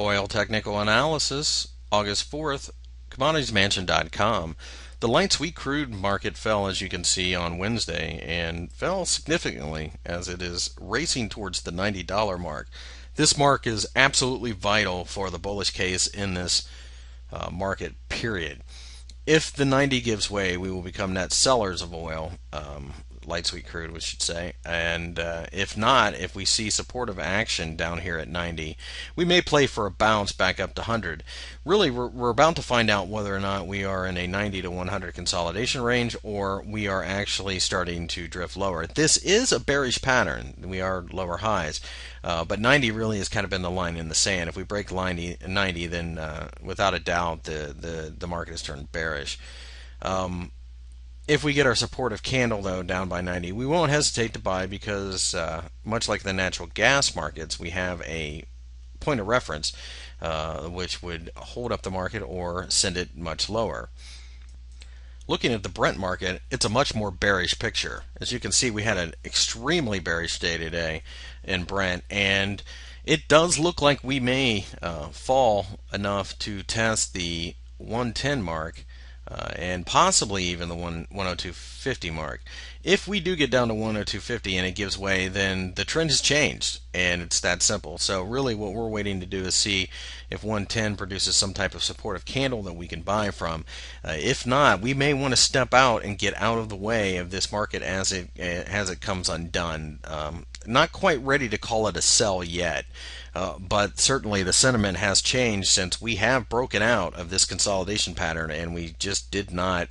Oil Technical Analysis, August 4th, commoditiesmansion.com. The light sweet crude market fell, as you can see, on Wednesday and fell significantly as it is racing towards the $90 mark. This mark is absolutely vital for the bullish case in this market period. If the 90 gives way, we will become net sellers of oil, light sweet crude, we should say. And if not, if we see supportive action down here at 90, we may play for a bounce back up to 100. Really, we're about to find out whether or not we are in a 90 to 100 consolidation range or we are actually starting to drift lower. This is a bearish pattern. We are lower highs. But 90 really has kind of been the line in the sand. If we break 90, then without a doubt the market has turned bearish. If we get our supportive candle, though, down by 90, we won't hesitate to buy because, much like the natural gas markets, we have a point of reference which would hold up the market or send it much lower. Looking at the Brent market, it's a much more bearish picture. As you can see, we had an extremely bearish day today in Brent, and it does look like we may fall enough to test the 110 mark and possibly even the 102.50 mark. If we do get down to 102.50 and it gives way, then the trend has changed, and it's that simple. So really what we're waiting to do is see if 110 produces some type of supportive candle that we can buy from. If not, we may want to step out and get out of the way of this market as it comes undone. Not quite ready to call it a sell yet. But certainly the sentiment has changed since we have broken out of this consolidation pattern and we just did not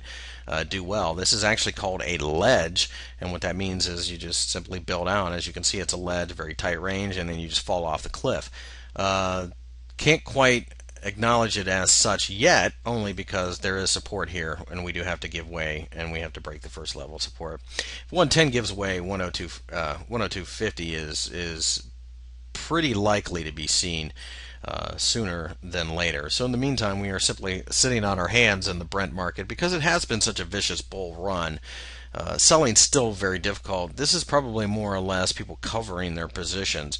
do well. This is actually called a ledge, and what that means is you just simply build out. As you can see, it's a ledge, very tight range, and then you just fall off the cliff. Can't quite acknowledge it as such yet, only because there is support here and we do have to give way and we have to break the first level of support. If 110 gives way, 102.50 is pretty likely to be seen sooner than later. So in the meantime, we are simply sitting on our hands in the Brent market because it has been such a vicious bull run. Selling's still very difficult. This is probably more or less people covering their positions.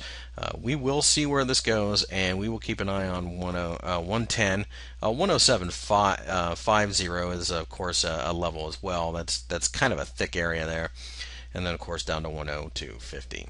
We will see where this goes, and we will keep an eye on 110. 107.50 is of course a level as well. That's kind of a thick area there, and then of course down to 102.50.